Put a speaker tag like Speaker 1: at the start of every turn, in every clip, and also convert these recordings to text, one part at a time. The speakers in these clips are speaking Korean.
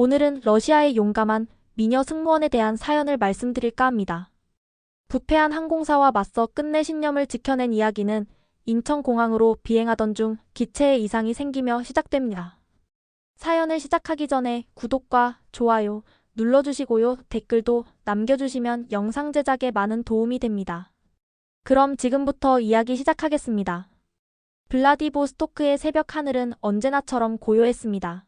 Speaker 1: 오늘은 러시아의 용감한 미녀 승무원에 대한 사연을 말씀드릴까 합니다. 부패한 항공사와 맞서 끝내 신념을 지켜낸 이야기는 인천공항으로 비행하던 중 기체에 이상이 생기며 시작됩니다. 사연을 시작하기 전에 구독과 좋아요 눌러주시고요. 댓글도 남겨주시면 영상 제작에 많은 도움이 됩니다. 그럼 지금부터 이야기 시작하겠습니다. 블라디보스토크의 새벽 하늘은 언제나처럼 고요했습니다.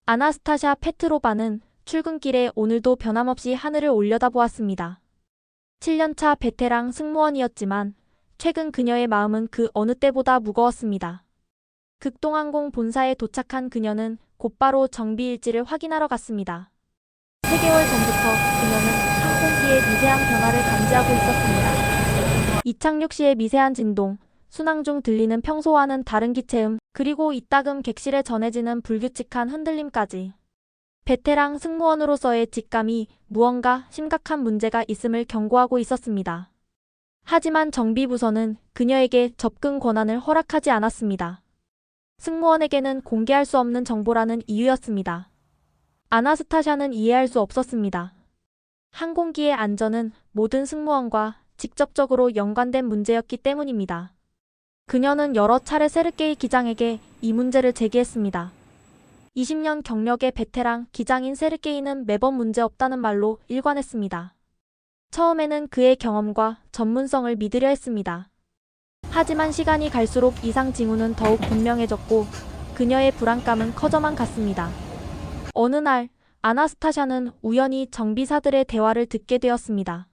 Speaker 1: 아나스타샤 페트로바는 출근길에 오늘도 변함없이 하늘을 올려다보았습니다. 7년차 베테랑 승무원이었지만 최근 그녀의 마음은 그 어느 때보다 무거웠습니다. 극동항공 본사에 도착한 그녀는 곧바로 정비 일지를 확인하러 갔습니다. 3개월 전부터 그녀는 항공기의 미세한 변화를 감지하고 있었습니다. 이착륙 시의 미세한 진동, 순항 중 들리는 평소와는 다른 기체음, 그리고 이따금 객실에 전해지는 불규칙한 흔들림까지. 베테랑 승무원으로서의 직감이 무언가 심각한 문제가 있음을 경고하고 있었습니다. 하지만 정비부서는 그녀에게 접근 권한을 허락하지 않았습니다. 승무원에게는 공개할 수 없는 정보라는 이유였습니다. 아나스타샤는 이해할 수 없었습니다. 항공기의 안전은 모든 승무원과 직접적으로 연관된 문제였기 때문입니다. 그녀는 여러 차례 세르게이 기장에게 이 문제를 제기했습니다. 20년 경력의 베테랑 기장인 세르게이는 매번 문제없다는 말로 일관했습니다. 처음에는 그의 경험과 전문성을 믿으려 했습니다. 하지만 시간이 갈수록 이상 징후는 더욱 분명해졌고 그녀의 불안감은 커져만 갔습니다. 어느 날 아나스타샤는 우연히 정비사들의 대화를 듣게 되었습니다.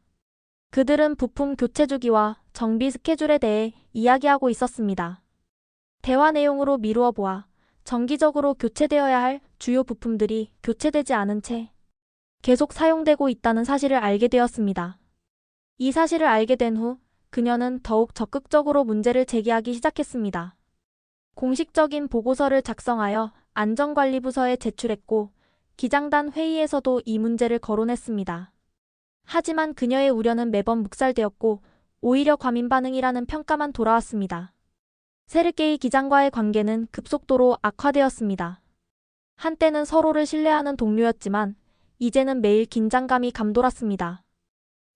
Speaker 1: 그들은 부품 교체 주기와 정비 스케줄에 대해 이야기하고 있었습니다. 대화 내용으로 미루어 보아 정기적으로 교체되어야 할 주요 부품들이 교체되지 않은 채 계속 사용되고 있다는 사실을 알게 되었습니다. 이 사실을 알게 된 후 그녀는 더욱 적극적으로 문제를 제기하기 시작했습니다. 공식적인 보고서를 작성하여 안전관리부서에 제출했고 기장단 회의에서도 이 문제를 거론했습니다. 하지만 그녀의 우려는 매번 묵살되었고 오히려 과민 반응이라는 평가만 돌아왔습니다. 세르게이 기장과의 관계는 급속도로 악화되었습니다. 한때는 서로를 신뢰하는 동료였지만 이제는 매일 긴장감이 감돌았습니다.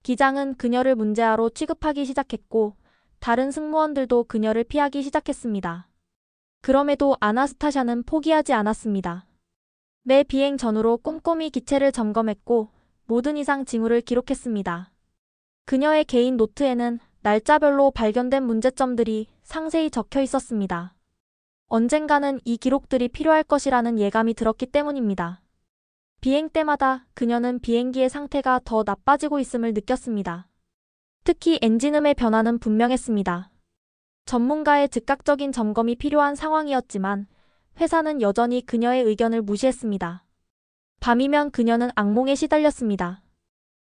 Speaker 1: 기장은 그녀를 문제아로 취급하기 시작했고 다른 승무원들도 그녀를 피하기 시작했습니다. 그럼에도 아나스타샤는 포기하지 않았습니다. 매 비행 전후로 꼼꼼히 기체를 점검했고 모든 이상 징후를 기록했습니다. 그녀의 개인 노트에는 날짜별로 발견된 문제점들이 상세히 적혀 있었습니다. 언젠가는 이 기록들이 필요할 것이라는 예감이 들었기 때문입니다. 비행 때마다 그녀는 비행기의 상태가 더 나빠지고 있음을 느꼈습니다. 특히 엔진음의 변화는 분명했습니다. 전문가의 즉각적인 점검이 필요한 상황이었지만 회사는 여전히 그녀의 의견을 무시했습니다. 밤이면 그녀는 악몽에 시달렸습니다.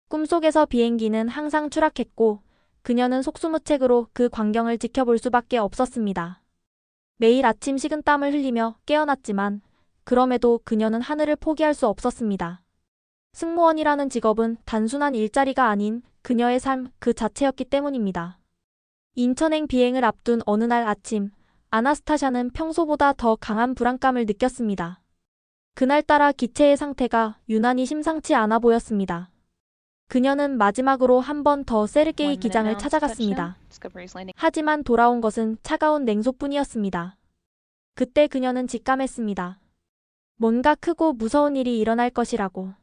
Speaker 1: 꿈속에서 비행기는 항상 추락했고 그녀는 속수무책으로 그 광경을 지켜볼 수밖에 없었습니다. 매일 아침 식은땀을 흘리며 깨어났지만 그럼에도 그녀는 하늘을 포기할 수 없었습니다. 승무원이라는 직업은 단순한 일자리가 아닌 그녀의 삶 그 자체였기 때문입니다. 인천행 비행을 앞둔 어느 날 아침, 아나스타샤는 평소보다 더 강한 불안감을 느꼈습니다. 그날따라 기체의 상태가 유난히 심상치 않아 보였습니다. 그녀는 마지막으로 한 번 더 세르게이 기장을 찾아갔습니다. 하지만 돌아온 것은 차가운 냉소뿐이었습니다. 그때 그녀는 직감했습니다. 뭔가 크고 무서운 일이 일어날 것이라고.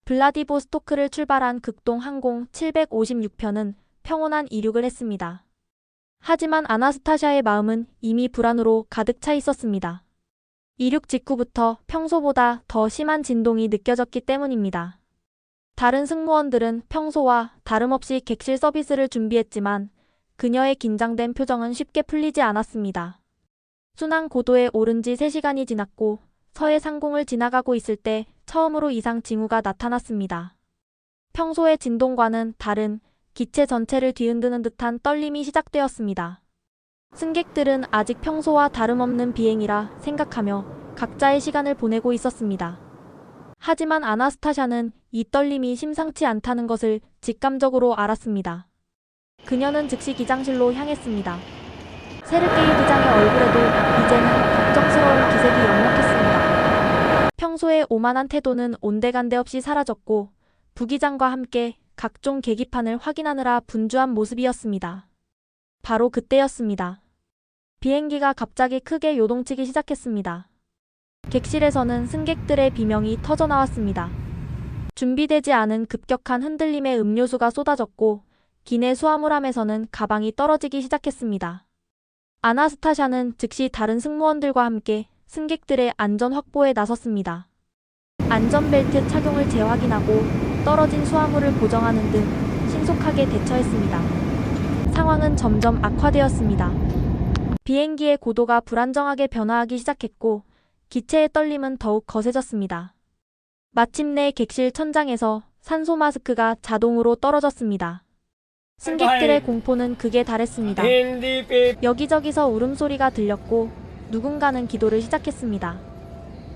Speaker 1: 블라디보스토크를 출발한 극동항공 756편은 평온한 이륙을 했습니다. 하지만 아나스타샤의 마음은 이미 불안으로 가득 차 있었습니다. 이륙 직후부터 평소보다 더 심한 진동이 느껴졌기 때문입니다. 다른 승무원들은 평소와 다름없이 객실 서비스를 준비했지만 그녀의 긴장된 표정은 쉽게 풀리지 않았습니다. 순항 고도에 오른 지 3시간이 지났고 서해 상공을 지나가고 있을 때 처음으로 이상 징후가 나타났습니다. 평소의 진동과는 다른 기체 전체를 뒤흔드는 듯한 떨림이 시작되었습니다. 승객들은 아직 평소와 다름없는 비행이라 생각하며 각자의 시간을 보내고 있었습니다. 하지만 아나스타샤는 이 떨림이 심상치 않다는 것을 직감적으로 알았습니다. 그녀는 즉시 기장실로 향했습니다. 세르게이 기장의 얼굴에도 이제는 걱정스러운 기색이 역력했습니다. 평소에 오만한 태도는 온데간데 없이 사라졌고 부기장과 함께 각종 계기판을 확인하느라 분주한 모습이었습니다. 바로 그때였습니다. 비행기가 갑자기 크게 요동치기 시작했습니다. 객실에서는 승객들의 비명이 터져나왔습니다. 준비되지 않은 급격한 흔들림에 음료수가 쏟아졌고 기내 수화물함에서는 가방이 떨어지기 시작했습니다. 아나스타샤는 즉시 다른 승무원들과 함께 승객들의 안전 확보에 나섰습니다. 안전벨트 착용을 재확인하고 떨어진 수화물을 보정하는 등 신속하게 대처했습니다. 상황은 점점 악화되었습니다. 비행기의 고도가 불안정하게 변화하기 시작했고 기체의 떨림은 더욱 거세졌습니다. 마침내 객실 천장에서 산소 마스크가 자동으로 떨어졌습니다. 승객들의 공포는 극에 달했습니다. 여기저기서 울음소리가 들렸고 누군가는 기도를 시작했습니다.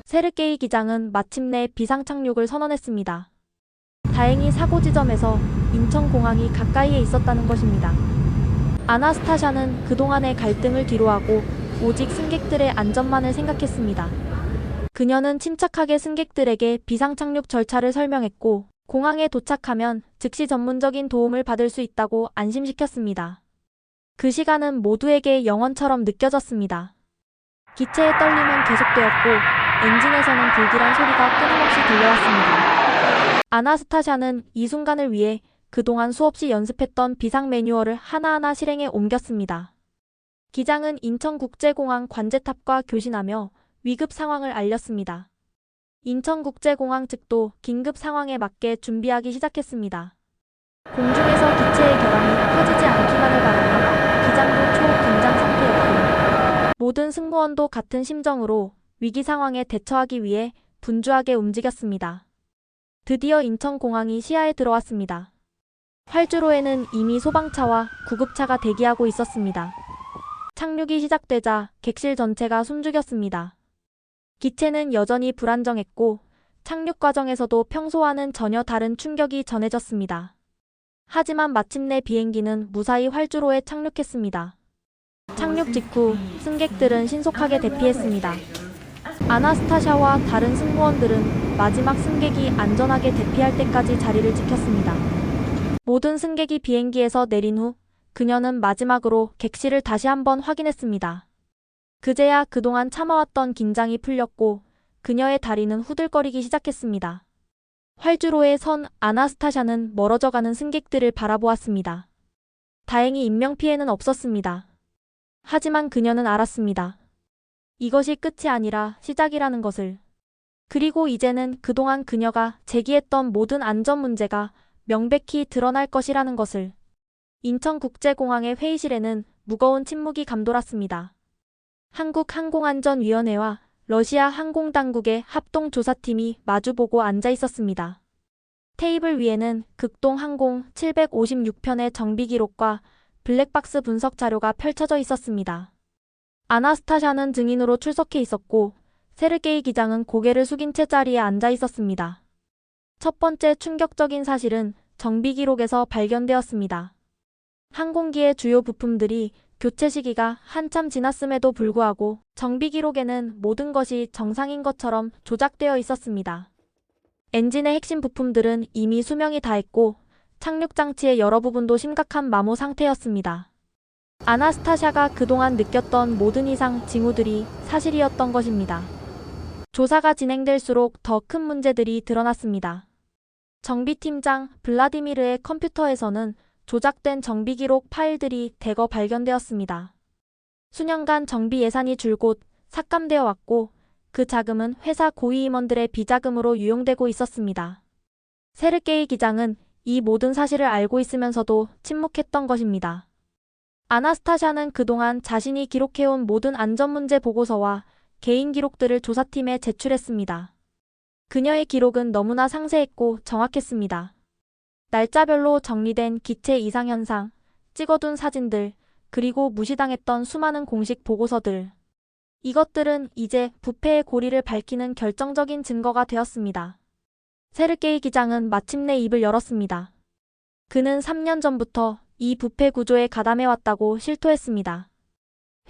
Speaker 1: 세르게이 기장은 마침내 비상착륙을 선언했습니다. 다행히 사고 지점에서 인천공항이 가까이에 있었다는 것입니다. 아나스타샤는 그동안의 갈등을 뒤로하고 오직 승객들의 안전만을 생각했습니다. 그녀는 침착하게 승객들에게 비상착륙 절차를 설명했고 공항에 도착하면 즉시 전문적인 도움을 받을 수 있다고 안심시켰습니다. 그 시간은 모두에게 영원처럼 느껴졌습니다. 기체의 떨림은 계속되었고 엔진에서는 불길한 소리가 끊임없이 들려왔습니다. 아나스타샤는 이 순간을 위해 그동안 수없이 연습했던 비상 매뉴얼을 하나하나 실행에 옮겼습니다. 기장은 인천국제공항 관제탑과 교신하며 위급 상황을 알렸습니다. 인천국제공항 측도 긴급 상황에 맞게 준비하기 시작했습니다. 공중에서 기체의 결함이 터지지 않기만을 바라며 기장도 초긴장 상태였고 모든 승무원도 같은 심정으로 위기 상황에 대처하기 위해 분주하게 움직였습니다. 드디어 인천공항이 시야에 들어왔습니다. 활주로에는 이미 소방차와 구급차가 대기하고 있었습니다. 착륙이 시작되자 객실 전체가 숨죽였습니다. 기체는 여전히 불안정했고 착륙 과정에서도 평소와는 전혀 다른 충격이 전해졌습니다. 하지만 마침내 비행기는 무사히 활주로에 착륙했습니다. 착륙 직후 승객들은 신속하게 대피했습니다. 아나스타샤와 다른 승무원들은 마지막 승객이 안전하게 대피할 때까지 자리를 지켰습니다. 모든 승객이 비행기에서 내린 후 그녀는 마지막으로 객실을 다시 한번 확인했습니다. 그제야 그동안 참아왔던 긴장이 풀렸고 그녀의 다리는 후들거리기 시작했습니다. 활주로에 선 아나스타샤는 멀어져가는 승객들을 바라보았습니다. 다행히 인명피해는 없었습니다. 하지만 그녀는 알았습니다. 이것이 끝이 아니라 시작이라는 것을. 그리고 이제는 그동안 그녀가 제기했던 모든 안전 문제가 명백히 드러날 것이라는 것을. 인천국제공항의 회의실에는 무거운 침묵이 감돌았습니다. 한국항공안전위원회와 러시아 항공당국의 합동조사팀이 마주보고 앉아 있었습니다. 테이블 위에는 극동항공 756편의 정비기록과 블랙박스 분석 자료가 펼쳐져 있었습니다. 아나스타샤는 증인으로 출석해 있었고 세르게이 기장은 고개를 숙인 채 자리에 앉아 있었습니다. 첫 번째 충격적인 사실은 정비기록에서 발견되었습니다. 항공기의 주요 부품들이 교체 시기가 한참 지났음에도 불구하고 정비기록에는 모든 것이 정상인 것처럼 조작되어 있었습니다. 엔진의 핵심 부품들은 이미 수명이 다했고 착륙장치의 여러 부분도 심각한 마모 상태였습니다. 아나스타샤가 그동안 느꼈던 모든 이상 징후들이 사실이었던 것입니다. 조사가 진행될수록 더 큰 문제들이 드러났습니다. 정비팀장 블라디미르의 컴퓨터에서는 조작된 정비기록 파일들이 대거 발견되었습니다. 수년간 정비 예산이 줄곧 삭감되어 왔고 그 자금은 회사 고위 임원들의 비자금으로 유용되고 있었습니다. 세르게이 기장은 이 모든 사실을 알고 있으면서도 침묵했던 것입니다. 아나스타샤는 그동안 자신이 기록해온 모든 안전문제 보고서와 개인 기록들을 조사팀에 제출했습니다. 그녀의 기록은 너무나 상세했고 정확했습니다. 날짜별로 정리된 기체 이상 현상, 찍어둔 사진들, 그리고 무시당했던 수많은 공식 보고서들. 이것들은 이제 부패의 고리를 밝히는 결정적인 증거가 되었습니다. 세르게이 기장은 마침내 입을 열었습니다. 그는 3년 전부터 이 부패 구조에 가담해왔다고 실토했습니다.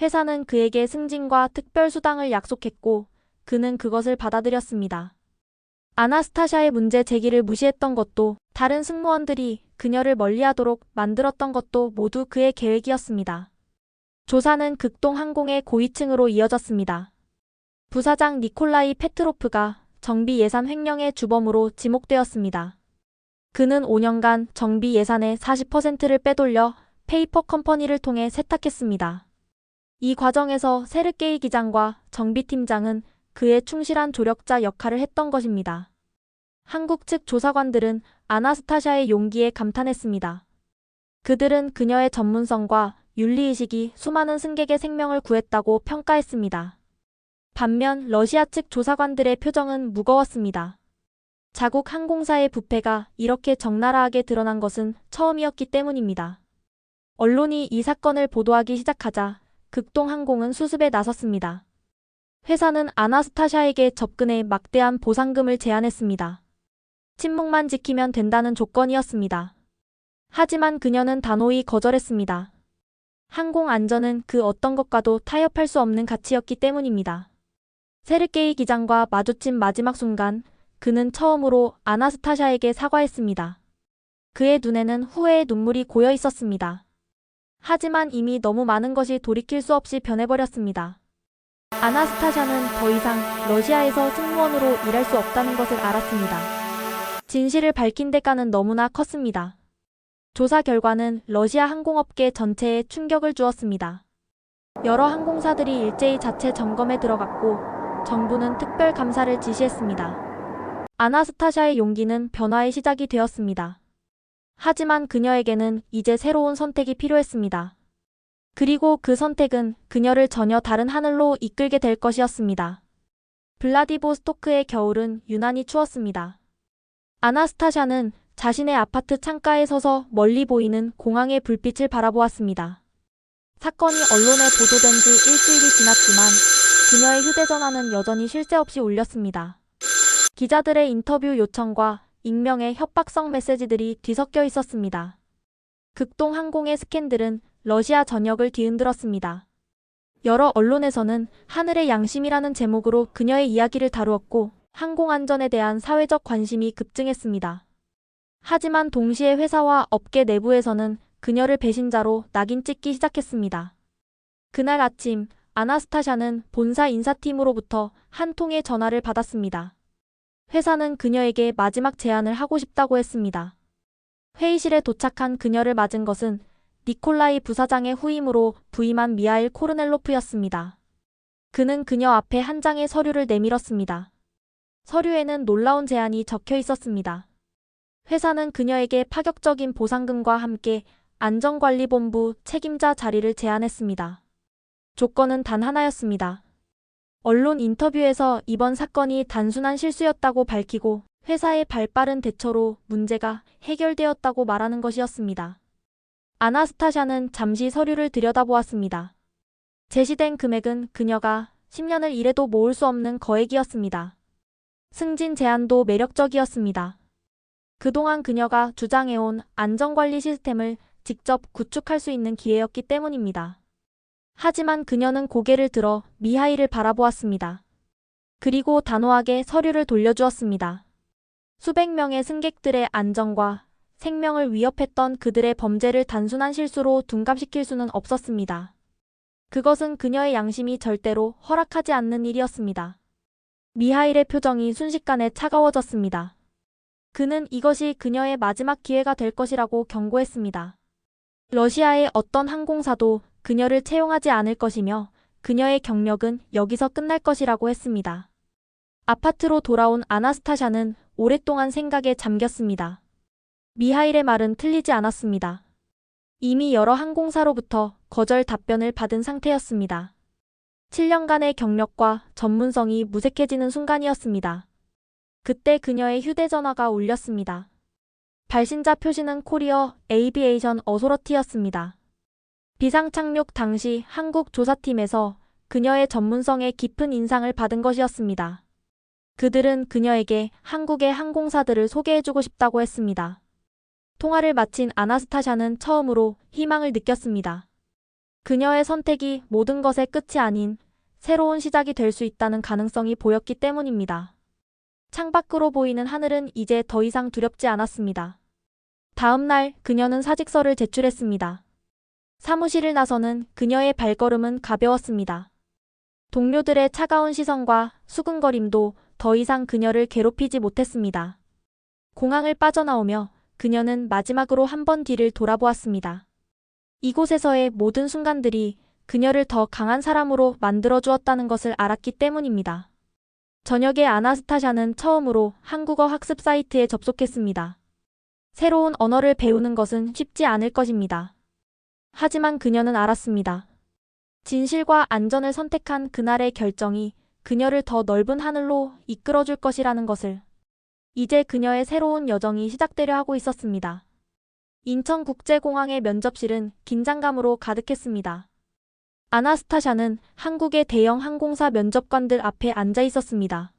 Speaker 1: 회사는 그에게 승진과 특별수당을 약속했고 그는 그것을 받아들였습니다. 아나스타샤의 문제 제기를 무시했던 것도, 다른 승무원들이 그녀를 멀리하도록 만들었던 것도 모두 그의 계획이었습니다. 조사는 극동항공의 고위층으로 이어졌습니다. 부사장 니콜라이 페트로프가 정비 예산 횡령의 주범으로 지목되었습니다. 그는 5년간 정비 예산의 40%를 빼돌려 페이퍼 컴퍼니를 통해 세탁했습니다. 이 과정에서 세르게이 기장과 정비팀장은 그의 충실한 조력자 역할을 했던 것입니다. 한국 측 조사관들은 아나스타샤의 용기에 감탄했습니다. 그들은 그녀의 전문성과 윤리의식이 수많은 승객의 생명을 구했다고 평가했습니다. 반면 러시아 측 조사관들의 표정은 무거웠습니다. 자국 항공사의 부패가 이렇게 적나라하게 드러난 것은 처음이었기 때문입니다. 언론이 이 사건을 보도하기 시작하자 극동항공은 수습에 나섰습니다. 회사는 아나스타샤에게 접근해 막대한 보상금을 제안했습니다. 침묵만 지키면 된다는 조건이었습니다. 하지만 그녀는 단호히 거절했습니다. 항공 안전은 그 어떤 것과도 타협할 수 없는 가치였기 때문입니다. 세르게이 기장과 마주친 마지막 순간, 그는 처음으로 아나스타샤에게 사과했습니다. 그의 눈에는 후회의 눈물이 고여 있었습니다. 하지만 이미 너무 많은 것이 돌이킬 수 없이 변해버렸습니다. 아나스타샤는 더 이상 러시아에서 승무원으로 일할 수 없다는 것을 알았습니다. 진실을 밝힌 대가는 너무나 컸습니다. 조사 결과는 러시아 항공업계 전체에 충격을 주었습니다. 여러 항공사들이 일제히 자체 점검에 들어갔고 정부는 특별 감사를 지시했습니다. 아나스타샤의 용기는 변화의 시작이 되었습니다. 하지만 그녀에게는 이제 새로운 선택이 필요했습니다. 그리고 그 선택은 그녀를 전혀 다른 하늘로 이끌게 될 것이었습니다. 블라디보스토크의 겨울은 유난히 추웠습니다. 아나스타샤는 자신의 아파트 창가에 서서 멀리 보이는 공항의 불빛을 바라보았습니다. 사건이 언론에 보도된 지 일주일이 지났지만 그녀의 휴대전화는 여전히 쉴 새 없이 울렸습니다. 기자들의 인터뷰 요청과 익명의 협박성 메시지들이 뒤섞여 있었습니다. 극동항공의 스캔들은 러시아 전역을 뒤흔들었습니다. 여러 언론에서는 하늘의 양심이라는 제목으로 그녀의 이야기를 다루었고 항공안전에 대한 사회적 관심이 급증했습니다. 하지만 동시에 회사와 업계 내부에서는 그녀를 배신자로 낙인 찍기 시작했습니다. 그날 아침 아나스타샤는 본사 인사팀으로부터 한 통의 전화를 받았습니다. 회사는 그녀에게 마지막 제안을 하고 싶다고 했습니다. 회의실에 도착한 그녀를 맞은 것은 니콜라이 부사장의 후임으로 부임한 미하일 코르넬로프였습니다. 그는 그녀 앞에 한 장의 서류를 내밀었습니다. 서류에는 놀라운 제안이 적혀 있었습니다. 회사는 그녀에게 파격적인 보상금과 함께 안전관리본부 책임자 자리를 제안했습니다. 조건은 단 하나였습니다. 언론 인터뷰에서 이번 사건이 단순한 실수였다고 밝히고 회사의 발빠른 대처로 문제가 해결되었다고 말하는 것이었습니다. 아나스타샤는 잠시 서류를 들여다보았습니다. 제시된 금액은 그녀가 10년을 일해도 모을 수 없는 거액이었습니다. 승진 제안도 매력적이었습니다. 그동안 그녀가 주장해온 안전관리 시스템을 직접 구축할 수 있는 기회였기 때문입니다. 하지만 그녀는 고개를 들어 미하일을 바라보았습니다. 그리고 단호하게 서류를 돌려주었습니다. 수백 명의 승객들의 안전과 생명을 위협했던 그들의 범죄를 단순한 실수로 둔갑시킬 수는 없었습니다. 그것은 그녀의 양심이 절대로 허락하지 않는 일이었습니다. 미하일의 표정이 순식간에 차가워졌습니다. 그는 이것이 그녀의 마지막 기회가 될 것이라고 경고했습니다. 러시아의 어떤 항공사도 그녀를 채용하지 않을 것이며 그녀의 경력은 여기서 끝날 것이라고 했습니다. 아파트로 돌아온 아나스타샤는 오랫동안 생각에 잠겼습니다. 미하일의 말은 틀리지 않았습니다. 이미 여러 항공사로부터 거절 답변을 받은 상태였습니다. 7년간의 경력과 전문성이 무색해지는 순간이었습니다. 그때 그녀의 휴대전화가 울렸습니다. 발신자 표시는 코리어 에이비에이션 어소러티였습니다. 비상 착륙 당시 한국 조사팀에서 그녀의 전문성에 깊은 인상을 받은 것이었습니다. 그들은 그녀에게 한국의 항공사들을 소개해주고 싶다고 했습니다. 통화를 마친 아나스타샤는 처음으로 희망을 느꼈습니다. 그녀의 선택이 모든 것의 끝이 아닌 새로운 시작이 될 수 있다는 가능성이 보였기 때문입니다. 창밖으로 보이는 하늘은 이제 더 이상 두렵지 않았습니다. 다음 날 그녀는 사직서를 제출했습니다. 사무실을 나서는 그녀의 발걸음은 가벼웠습니다. 동료들의 차가운 시선과 수근거림도 더 이상 그녀를 괴롭히지 못했습니다. 공항을 빠져나오며 그녀는 마지막으로 한 번 뒤를 돌아보았습니다. 이곳에서의 모든 순간들이 그녀를 더 강한 사람으로 만들어 주었다는 것을 알았기 때문입니다. 저녁에 아나스타샤는 처음으로 한국어 학습 사이트에 접속했습니다. 새로운 언어를 배우는 것은 쉽지 않을 것입니다. 하지만 그녀는 알았습니다. 진실과 안전을 선택한 그날의 결정이 그녀를 더 넓은 하늘로 이끌어줄 것이라는 것을. 이제 그녀의 새로운 여정이 시작되려 하고 있었습니다. 인천국제공항의 면접실은 긴장감으로 가득했습니다. 아나스타샤는 한국의 대형 항공사 면접관들 앞에 앉아 있었습니다.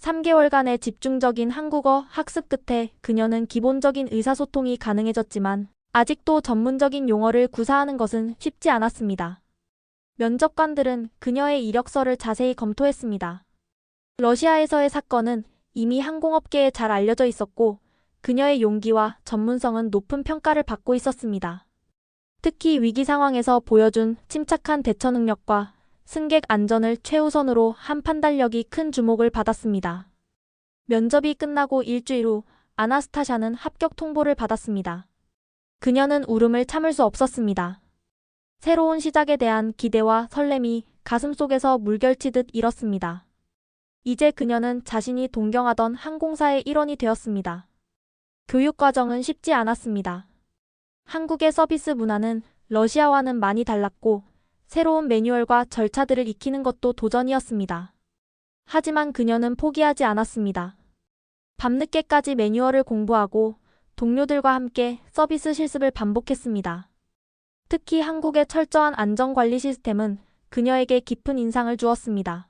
Speaker 1: 3개월간의 집중적인 한국어 학습 끝에 그녀는 기본적인 의사소통이 가능해졌지만 아직도 전문적인 용어를 구사하는 것은 쉽지 않았습니다. 면접관들은 그녀의 이력서를 자세히 검토했습니다. 러시아에서의 사건은 이미 항공업계에 잘 알려져 있었고 그녀의 용기와 전문성은 높은 평가를 받고 있었습니다. 특히 위기 상황에서 보여준 침착한 대처 능력과 승객 안전을 최우선으로 한 판단력이 큰 주목을 받았습니다. 면접이 끝나고 일주일 후 아나스타샤는 합격 통보를 받았습니다. 그녀는 울음을 참을 수 없었습니다. 새로운 시작에 대한 기대와 설렘이 가슴속에서 물결치듯 일었습니다. 이제 그녀는 자신이 동경하던 항공사의 일원이 되었습니다. 교육과정은 쉽지 않았습니다. 한국의 서비스 문화는 러시아와는 많이 달랐고 새로운 매뉴얼과 절차들을 익히는 것도 도전이었습니다. 하지만 그녀는 포기하지 않았습니다. 밤늦게까지 매뉴얼을 공부하고 동료들과 함께 서비스 실습을 반복했습니다. 특히 한국의 철저한 안전관리 시스템은 그녀에게 깊은 인상을 주었습니다.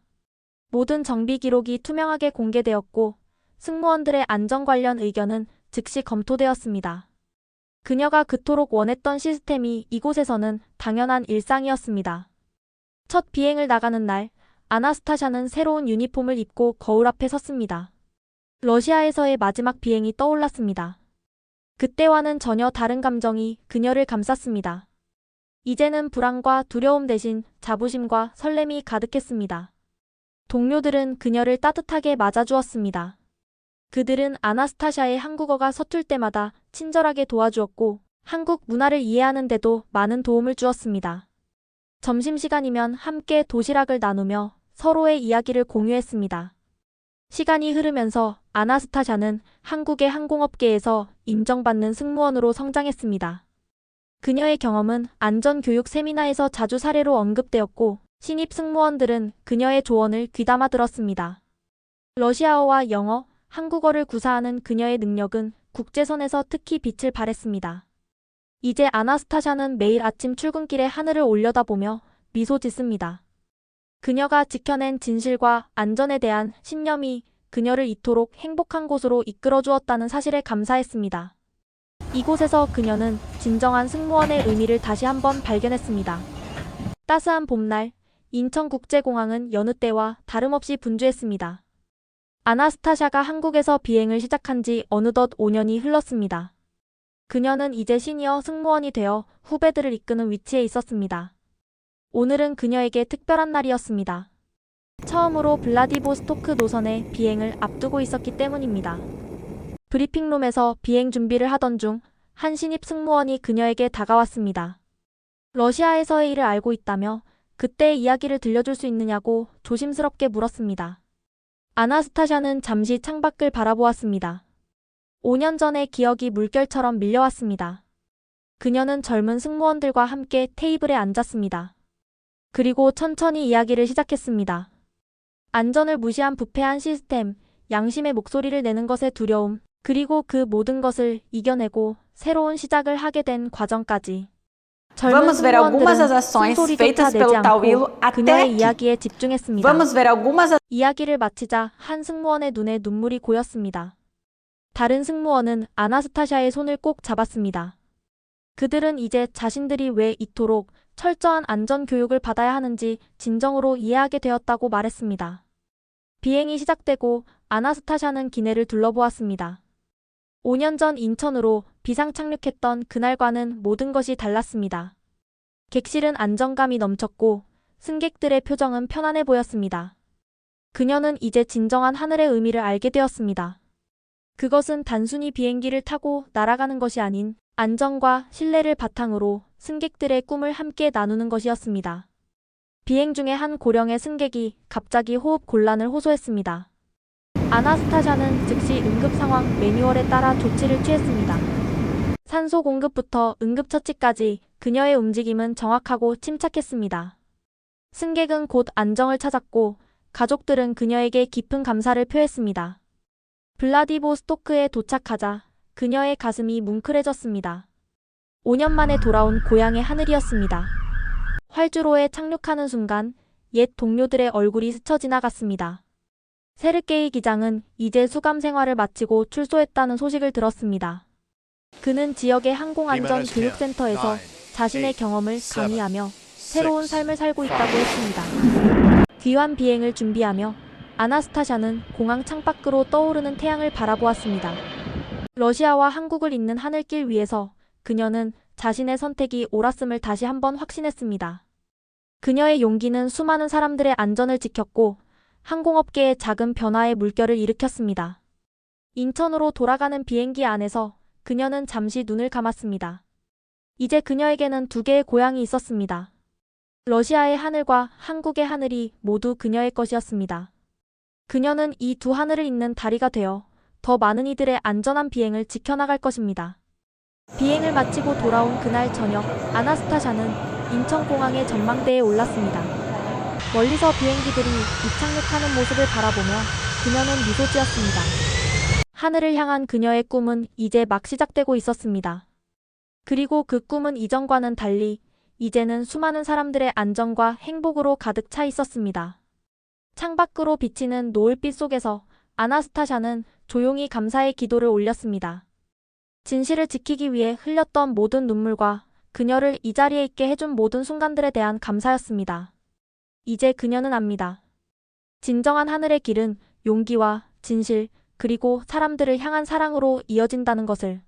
Speaker 1: 모든 정비 기록이 투명하게 공개되었고 승무원들의 안전 관련 의견은 즉시 검토되었습니다. 그녀가 그토록 원했던 시스템이 이곳에서는 당연한 일상이었습니다. 첫 비행을 나가는 날, 아나스타샤는 새로운 유니폼을 입고 거울 앞에 섰습니다. 러시아에서의 마지막 비행이 떠올랐습니다. 그때와는 전혀 다른 감정이 그녀를 감쌌습니다. 이제는 불안과 두려움 대신 자부심과 설렘이 가득했습니다. 동료들은 그녀를 따뜻하게 맞아주었습니다. 그들은 아나스타샤의 한국어가 서툴 때마다 친절하게 도와주었고 한국 문화를 이해하는 데도 많은 도움을 주었습니다. 점심시간이면 함께 도시락을 나누며 서로의 이야기를 공유했습니다. 시간이 흐르면서 아나스타샤는 한국의 항공업계에서 인정받는 승무원으로 성장했습니다. 그녀의 경험은 안전교육 세미나에서 자주 사례로 언급되었고 신입 승무원들은 그녀의 조언을 귀담아 들었습니다. 러시아어와 영어, 한국어를 구사하는 그녀의 능력은 국제선에서 특히 빛을 발했습니다. 이제 아나스타샤는 매일 아침 출근길에 하늘을 올려다보며 미소 짓습니다. 그녀가 지켜낸 진실과 안전에 대한 신념이 그녀를 이토록 행복한 곳으로 이끌어 주었다는 사실에 감사했습니다. 이곳에서 그녀는 진정한 승무원의 의미를 다시 한번 발견했습니다. 따스한 봄날, 인천국제공항은 여느 때와 다름없이 분주했습니다. 아나스타샤가 한국에서 비행을 시작한 지 어느덧 5년이 흘렀습니다. 그녀는 이제 시니어 승무원이 되어 후배들을 이끄는 위치에 있었습니다. 오늘은 그녀에게 특별한 날이었습니다. 처음으로 블라디보스토크 노선의 비행을 앞두고 있었기 때문입니다. 브리핑룸에서 비행 준비를 하던 중 한 신입 승무원이 그녀에게 다가왔습니다. 러시아에서의 일을 알고 있다며 그때의 이야기를 들려줄 수 있느냐고 조심스럽게 물었습니다. 아나스타샤는 잠시 창밖을 바라보았습니다. 5년 전의 기억이 물결처럼 밀려왔습니다. 그녀는 젊은 승무원들과 함께 테이블에 앉았습니다. 그리고 천천히 이야기를 시작했습니다. 안전을 무시한 부패한 시스템, 양심의 목소리를 내는 것의 두려움, 그리고 그 모든 것을 이겨내고 새로운 시작을 하게 된 과정까지. 젊은
Speaker 2: Vamos ver algumas das
Speaker 1: 승무원들은
Speaker 2: ações
Speaker 1: 숨소리조차
Speaker 2: feitas
Speaker 1: 내지
Speaker 2: pelo Tawilo
Speaker 1: 않고
Speaker 2: até
Speaker 1: 그녀의
Speaker 2: aqui.
Speaker 1: 이야기에 집중했습니다.
Speaker 2: Vamos ver algumas
Speaker 1: 이야기를 마치자 한 승무원의 눈에 눈물이 고였습니다. 다른 승무원은 아나스타샤의 손을 꼭 잡았습니다. 그들은 이제 자신들이 왜 이토록 철저한 안전 교육을 받아야 하는지 진정으로 이해하게 되었다고 말했습니다. 비행이 시작되고 아나스타샤는 기내를 둘러보았습니다. 5년 전 인천으로 비상 착륙했던 그날과는 모든 것이 달랐습니다. 객실은 안정감이 넘쳤고 승객들의 표정은 편안해 보였습니다. 그녀는 이제 진정한 하늘의 의미를 알게 되었습니다. 그것은 단순히 비행기를 타고 날아가는 것이 아닌 안정과 신뢰를 바탕으로 승객들의 꿈을 함께 나누는 것이었습니다. 비행 중에 한 고령의 승객이 갑자기 호흡 곤란을 호소했습니다. 아나스타샤는 즉시 응급 상황 매뉴얼에 따라 조치를 취했습니다. 산소 공급부터 응급처치까지 그녀의 움직임은 정확하고 침착했습니다. 승객은 곧 안정을 찾았고 가족들은 그녀에게 깊은 감사를 표했습니다. 블라디보스토크에 도착하자 그녀의 가슴이 뭉클해졌습니다. 5년 만에 돌아온 고향의 하늘이었습니다. 활주로에 착륙하는 순간 옛 동료들의 얼굴이 스쳐 지나갔습니다. 세르게이 기장은 이제 수감 생활을 마치고 출소했다는 소식을 들었습니다. 그는 지역의 항공안전교육센터에서 자신의 경험을 강의하며 새로운 삶을 살고 있다고 했습니다. 귀환 비행을 준비하며 아나스타샤는 공항 창밖으로 떠오르는 태양을 바라보았습니다. 러시아와 한국을 잇는 하늘길 위에서 그녀는 자신의 선택이 옳았음을 다시 한번 확신했습니다. 그녀의 용기는 수많은 사람들의 안전을 지켰고 항공업계의 작은 변화에 물결을 일으켰습니다. 인천으로 돌아가는 비행기 안에서 그녀는 잠시 눈을 감았습니다. 이제 그녀에게는 두 개의 고향이 있었습니다. 러시아의 하늘과 한국의 하늘이 모두 그녀의 것이었습니다. 그녀는 이 두 하늘을 잇는 다리가 되어 더 많은 이들의 안전한 비행을 지켜나갈 것입니다. 비행을 마치고 돌아온 그날 저녁, 아나스타샤는 인천공항의 전망대에 올랐습니다. 멀리서 비행기들이 입착륙하는 모습을 바라보며 그녀는 미소 지었습니다. 하늘을 향한 그녀의 꿈은 이제 막 시작되고 있었습니다. 그리고 그 꿈은 이전과는 달리 이제는 수많은 사람들의 안전과 행복으로 가득 차 있었습니다. 창밖으로 비치는 노을빛 속에서 아나스타샤는 조용히 감사의 기도를 올렸습니다. 진실을 지키기 위해 흘렸던 모든 눈물과 그녀를 이 자리에 있게 해준 모든 순간들에 대한 감사였습니다. 이제 그녀는 압니다. 진정한 하늘의 길은 용기와 진실, 그리고 사람들을 향한 사랑으로 이어진다는 것을.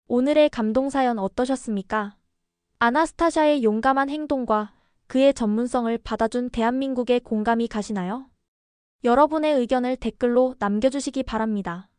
Speaker 1: 오늘의 감동사연 어떠셨습니까? 아나스타샤의 용감한 행동과 그의 전문성을 받아준 대한민국에 공감이 가시나요? 여러분의 의견을 댓글로 남겨주시기 바랍니다.